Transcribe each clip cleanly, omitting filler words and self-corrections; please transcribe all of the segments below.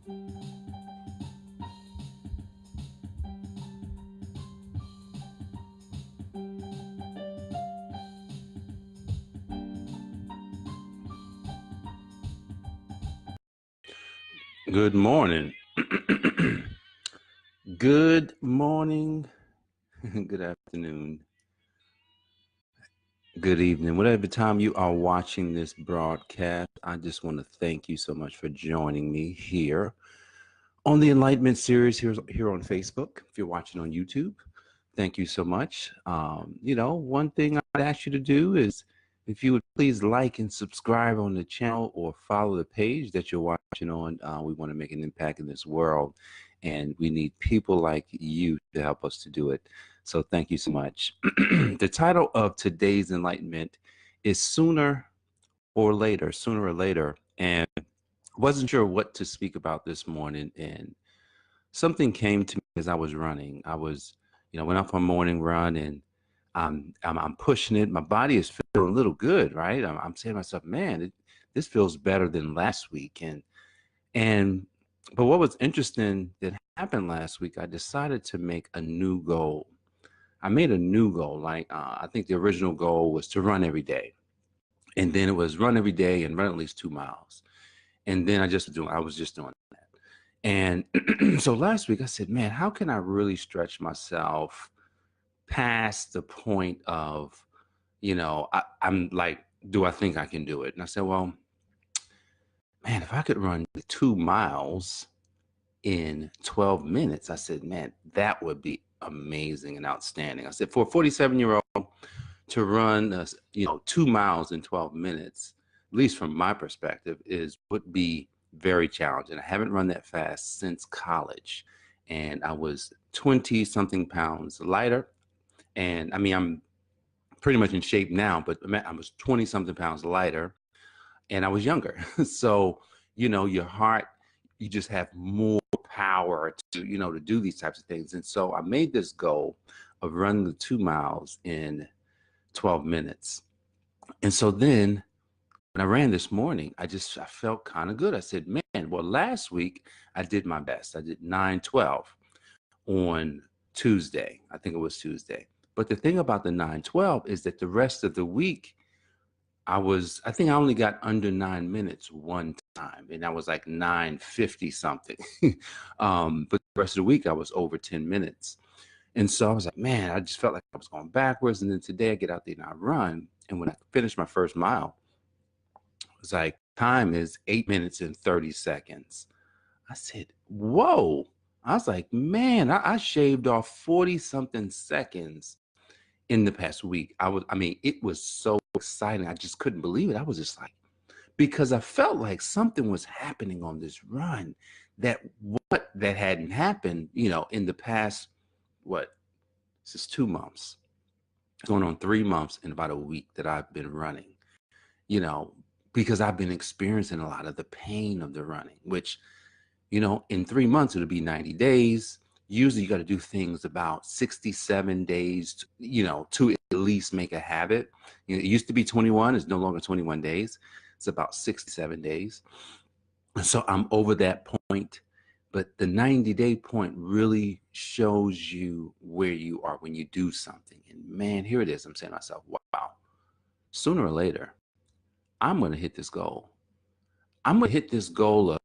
Good morning. Good morning. Good afternoon. Good evening. Whatever time you are watching this broadcast, I just want to thank you so much for joining me here on the Enlightenment series here on Facebook. If you're watching on YouTube, thank you so much. One thing I'd ask you to do is if you would please like and subscribe on the channel or follow the page that you're watching on. We want to make an impact in this world, and we need people like you to help us to do it. So thank you so much. The title of today's Enlightenment is Sooner or Later. And wasn't sure what to speak about this morning, and something came to me as I was running. Went off on a morning run, and I'm pushing it. My body is feeling a little good, right? I'm saying to myself, man, this feels better than last week. And but what was interesting that happened last week, I decided to make a new goal. I made a new goal. I think the original goal was to run every day, and then it was run every day and run at least 2 miles. And then I was just doing that. And so last week I said, man, how can I really stretch myself past the point of, I'm like, do I think I can do it? And I said, well, man, if I could run 2 miles in 12 minutes, I said, man, that would be amazing and outstanding. I said, for a 47-year-old to run, 2 miles in 12 minutes, at least from my perspective, would be very challenging. I haven't run that fast since college, and I was 20 something pounds lighter. And I mean, I'm pretty much in shape now, but I was 20 something pounds lighter, and I was younger. So, your heart, you just have more power to do these types of things. And so I made this goal of running the 2 miles in 12 minutes. And so then when I ran this morning, I felt kind of good. I said, man, well, last week I did my best. I did 9:12 on Tuesday. I think it was Tuesday. But the thing about the 9:12 is that the rest of the week, I think I only got under 9 minutes one time, and I was like 9:50 something. But the rest of the week I was over 10 minutes. And so I was like, man, I just felt like I was going backwards. And then today I get out there and I run. And when I finished my first mile, it was like, time is 8 minutes and 30 seconds. I said, whoa. I was like, man, I shaved off 40 something seconds in the past week. It was so exciting. I just couldn't believe it. I was just like, because I felt like something was happening on this run that hadn't happened, in the past, this is 2 months, going on 3 months in about a week that I've been running, you know, because I've been experiencing a lot of the pain of the running, which, in 3 months, it'll be 90 days. Usually you got to do things about 67 days, to at least make a habit. It used to be 21. It's no longer 21 days. It's about 67 days. And so I'm over that point. But the 90-day point really shows you where you are when you do something. And man, here it is. I'm saying to myself, wow, sooner or later, I'm going to hit this goal. I'm going to hit this goal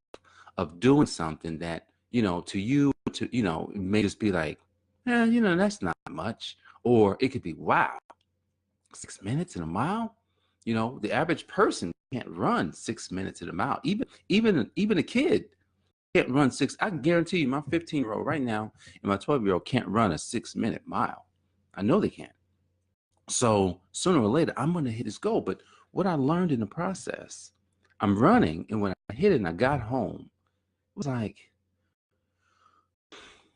of doing something that, to you, it may just be like, that's not much. Or it could be, wow, 6 minutes in a mile. The average person can't run 6 minutes in a mile. Even a kid can't run six. I can guarantee you, my 15-year-old right now and my 12-year-old can't run a 6-minute mile. I know they can't. So sooner or later, I'm going to hit this goal. But what I learned in the process, I'm running, and when I hit it and I got home, it was like,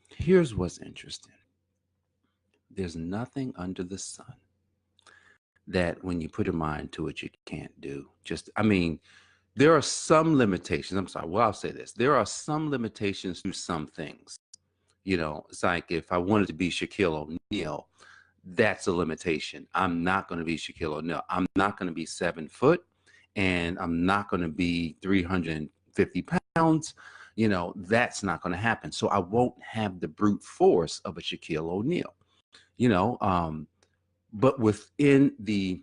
here's what's interesting. There's nothing under the sun that when you put your mind to it, you can't do. There are some limitations. I'm sorry. Well, I'll say this. There are some limitations to some things. It's like if I wanted to be Shaquille O'Neal, that's a limitation. I'm not going to be Shaquille O'Neal. I'm not going to be 7 foot, and I'm not going to be 350 pounds. that's not going to happen. So I won't have the brute force of a Shaquille O'Neal, you know. But within the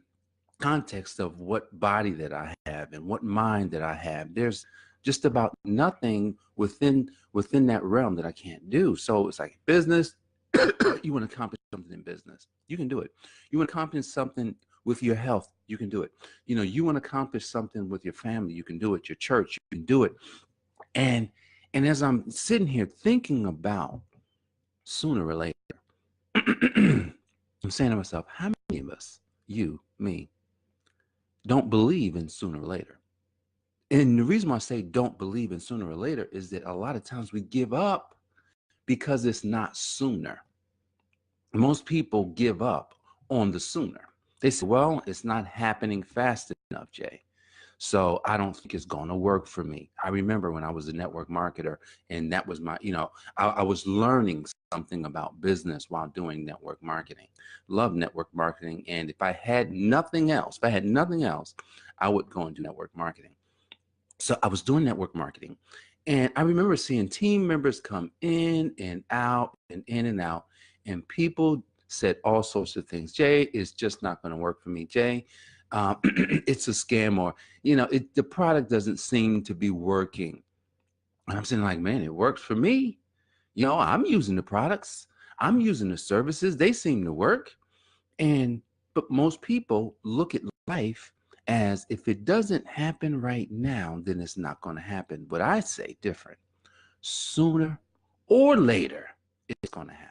context of what body that I have and what mind that I have, there's just about nothing within that realm that I can't do. So it's like business. You want to accomplish something in business, you can do it. You want to accomplish something with your health, you can do it. You want to accomplish something with your family, you can do it. Your church, you can do it. And and as I'm sitting here thinking about sooner or later, I'm saying to myself, how many of us, you, me, don't believe in sooner or later? And the reason why I say don't believe in sooner or later is that a lot of times we give up because it's not sooner. Most people give up on the sooner. They say, well, it's not happening fast enough, Jay. So I don't think it's going to work for me. I remember when I was a network marketer, and that was my, I was learning something about business while doing network marketing. Love network marketing. And if I had nothing else, I would go and do network marketing. So I was doing network marketing, and I remember seeing team members come in and out and in and out, and people said all sorts of things. Jay, it's just not going to work for me. Jay, it's a scam, or the product doesn't seem to be working. And I'm saying, like, man, it works for me. I'm using the products, I'm using the services, they seem to work. But most people look at life as, if it doesn't happen right now, then it's not going to happen. But I say different. Sooner or later, it's going to happen.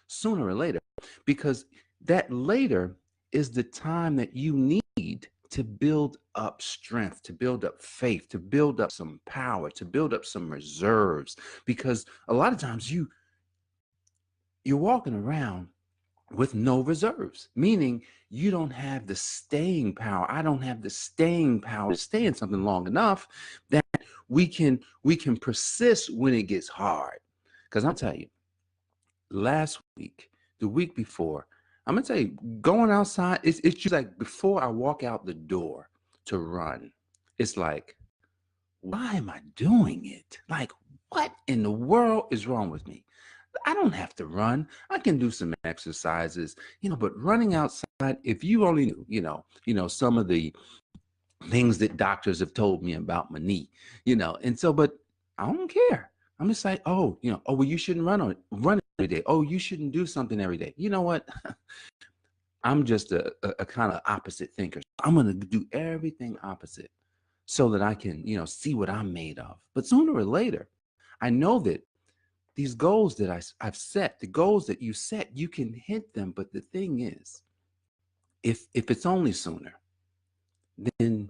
Sooner or later, because that later is the time that you need to build up strength, to build up faith, to build up some power, to build up some reserves. Because a lot of times you're walking around with no reserves, meaning you don't have the staying power. I don't have the staying power to stay in something long enough that we can persist when it gets hard. Because I'll tell you, last week, the week before, I'm gonna tell you, going outside, it's just like, before I walk out the door to run, it's like, why am I doing it? Like, what in the world is wrong with me? I don't have to run. I can do some exercises, but running outside, if you only knew, some of the things that doctors have told me about my knee, and so, but I don't care. I'm just like, oh, oh, well, you shouldn't run every day. Oh, you shouldn't do something every day. You know what? I'm just a kind of opposite thinker. I'm going to do everything opposite so that I can, see what I'm made of. But sooner or later, I know that these goals that I've set, the goals that you set, you can hit them. But the thing is, if it's only sooner, then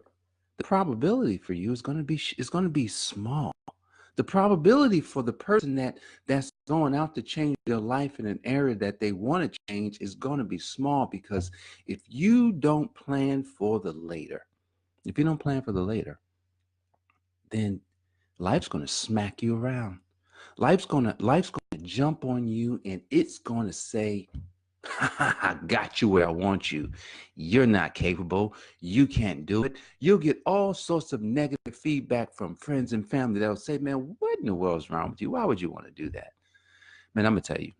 the probability for you is going to be small. The probability for the person that's going out to change their life in an area that they want to change is going to be small, because if you don't plan for the later, then life's going to smack you around. Life's going to jump on you, and it's going to say, I got you where I want you. You're not capable. You can't do it. You'll get all sorts of negative feedback from friends and family that'll say, man, what in the world's wrong with you? Why would you want to do that? Man, I'm going to tell you,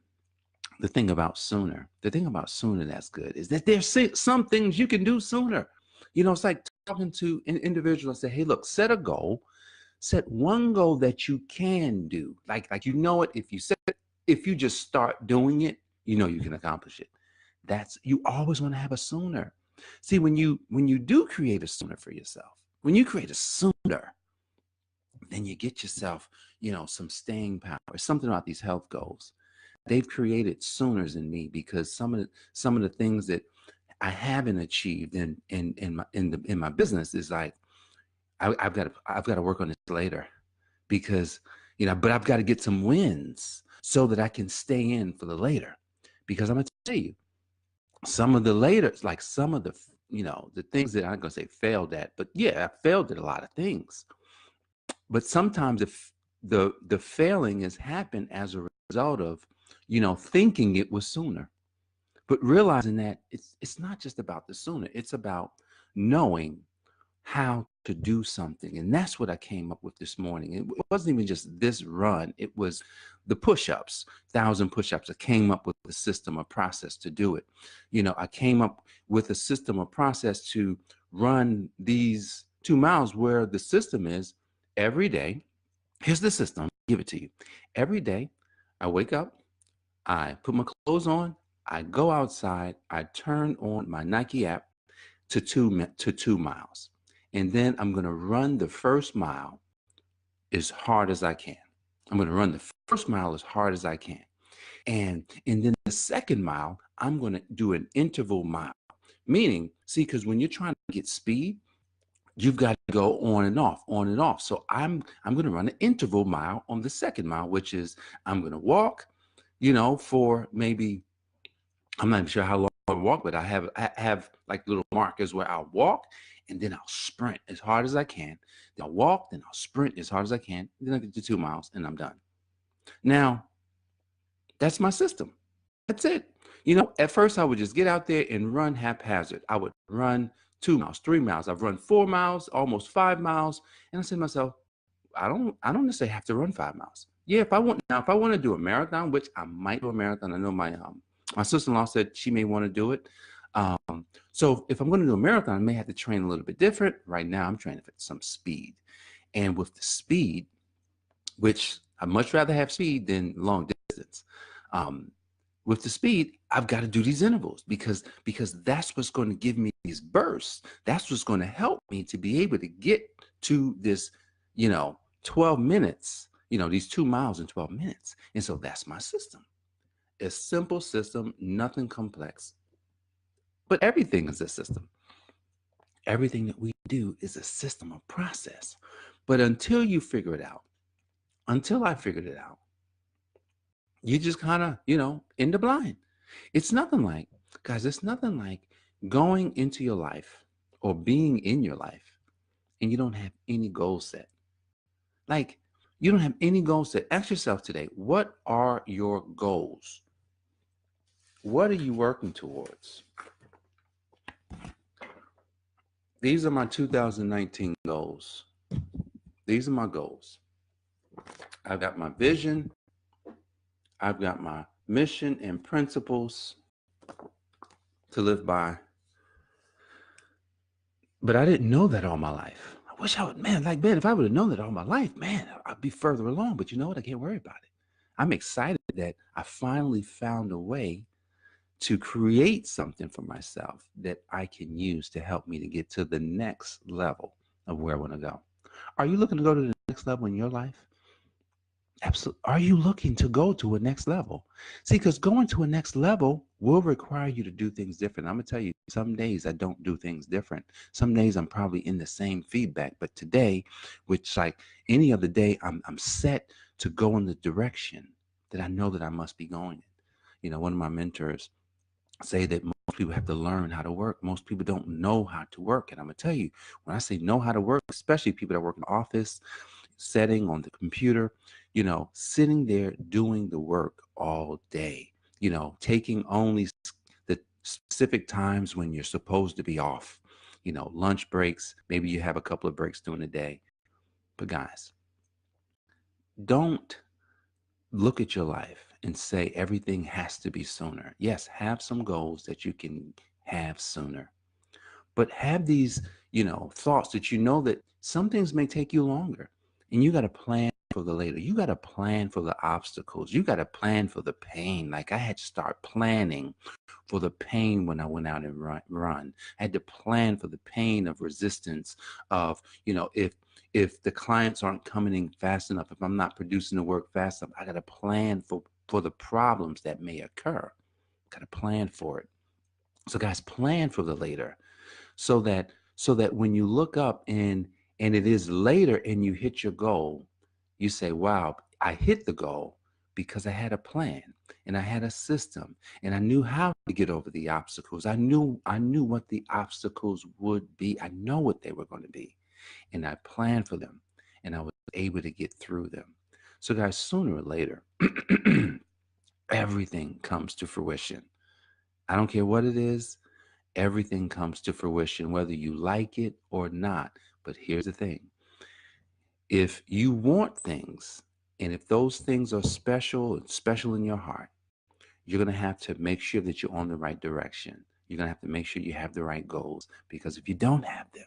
the thing about sooner that's good is that there's some things you can do sooner. It's like talking to an individual and say, hey, look, set a goal. Set one goal that you can do. Like it, if you just start doing it, you can accomplish it. You always want to have a sooner. See, when you do create a sooner for yourself, when you create a sooner, then you get yourself, some staying power. Something about these health goals. They've created sooners in me, because some of the things that I haven't achieved in my business is like, I've got to work on this later, because but I've got to get some wins so that I can stay in for the later. Because I'm gonna tell you, some of the later, like some of the the things that I'm gonna say failed at, but yeah, I failed at a lot of things. But sometimes if the failing has happened as a result of thinking it was sooner, but realizing that it's not just about the sooner, it's about knowing how to do something. And that's what I came up with this morning. It wasn't even just this run, it was the push-ups, 1,000 push-ups. I came up with a system, a process to do it. I came up with a system, a process to run these 2 miles, where the system is every day. Here's the system. I'll give it to you. Every day I wake up, I put my clothes on, I go outside, I turn on my Nike app to 2 miles. And then I'm going to run the first mile as hard as I can. I'm going to run the first mile as hard as I can. And then the second mile, I'm going to do an interval mile. Meaning, see, because when you're trying to get speed, you've got to go on and off, on and off. So I'm going to run an interval mile on the second mile, which is I'm going to walk, for maybe, I'm not even sure how long I walk, but I have like little markers where I'll walk and then I'll sprint as hard as I can. Then I'll walk, then I'll sprint as hard as I can. Then I get to 2 miles and I'm done. Now, that's my system. That's it. At first I would just get out there and run haphazard. I would run 2 miles, 3 miles. I've run 4 miles, almost 5 miles. And I said to myself, I don't necessarily have to run 5 miles. Yeah, if I want to do a marathon, which I might do a marathon. I know my sister-in-law said she may want to do it. So if I'm going to do a marathon, I may have to train a little bit different. Right now, I'm training for some speed. And with the speed, which I'd much rather have speed than long distance. With the speed, I've got to do these intervals because that's what's going to give me these bursts. That's what's going to help me to be able to get to this, 12 minutes, these 2 miles in 12 minutes. And so that's my system. A simple system, nothing complex. But everything is a system. Everything that we do is a system, a process. But until you figure it out, until I figured it out, you just kind of, in the blind. It's nothing like going into your life or being in your life and you don't have any goal set. Like, you don't have any goal set. Ask yourself today, what are your goals? What are you working towards? These are my 2019 goals. These are my goals. I've got my vision. I've got my mission and principles to live by. But I didn't know that all my life. I wish I would, man, if I would have known that all my life, man, I'd be further along. But you know what? I can't worry about it. I'm excited that I finally found a way to create something for myself that I can use to help me to get to the next level of where I want to go. Are you looking to go to the next level in your life? Absolutely. Are you looking to go to a next level? See, because going to a next level will require you to do things different. I'm going to tell you, some days I don't do things different. Some days I'm probably in the same feedback. But today, which like any other day, I'm set to go in the direction that I know that I must be going in. One of my mentors say that most people have to learn how to work. Most people don't know how to work. And I'm going to tell you, when I say know how to work, especially people that work in the office setting on the computer, sitting there doing the work all day, taking only the specific times when you're supposed to be off, lunch breaks. Maybe you have a couple of breaks during the day. But guys, don't look at your life and say everything has to be sooner. Yes, have some goals that you can have sooner, but have these, thoughts that that some things may take you longer, and you got to plan for the later. You got to plan for the obstacles. You got to plan for the pain. Like I had to start planning for the pain when I went out and run. I had to plan for the pain of resistance of, if the clients aren't coming in fast enough, if I'm not producing the work fast enough, I got to plan for the problems that may occur. Got to plan for it. So guys, plan for the later, so that when you look up and it is later and you hit your goal, you say, wow, I hit the goal because I had a plan and I had a system and I knew how to get over the obstacles. I knew what the obstacles would be. I know what they were going to be, and I planned for them, and I was able to get through them. So guys, sooner or later, everything comes to fruition. I don't care what it is. Everything comes to fruition, whether you like it or not. But here's the thing. If you want things, and if those things are special and special in your heart, you're going to have to make sure that you're on the right direction. You're going to have to make sure you have the right goals, because if you don't have them,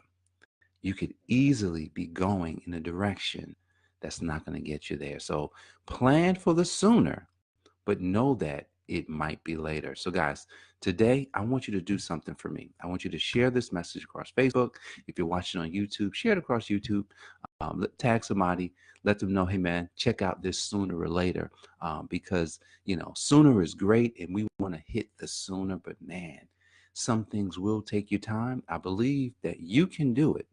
you could easily be going in a direction that's not going to get you there. So plan for the sooner, but know that it might be later. So guys, today I want you to do something for me. I want you to share this message across Facebook. If you're watching on YouTube, share it across YouTube. Tag somebody, let them know, hey man, check out this sooner or later, because sooner is great and we want to hit the sooner, but man, some things will take you time. I believe that you can do it.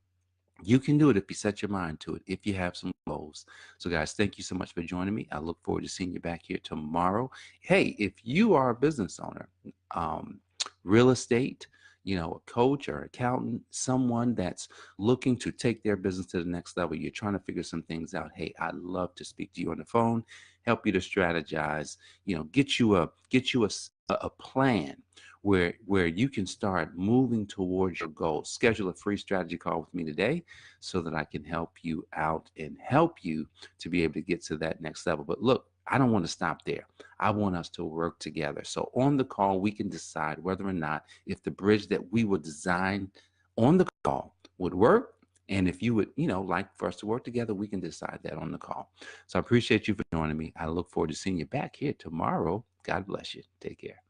You can do it if you set your mind to it, if you have some goals. So, guys, thank you so much for joining me. I look forward to seeing you back here tomorrow. Hey, if you are a business owner, real estate, a coach or accountant, someone that's looking to take their business to the next level, you're trying to figure some things out. Hey, I'd love to speak to you on the phone, help you to strategize, get you a plan where you can start moving towards your goals. Schedule a free strategy call with me today so that I can help you out and help you to be able to get to that next level. But look, I don't want to stop there. I want us to work together. So on the call, we can decide whether or not if the bridge that we would design on the call would work. And if you would, like for us to work together, we can decide that on the call. So I appreciate you for joining me. I look forward to seeing you back here tomorrow. God bless you. Take care.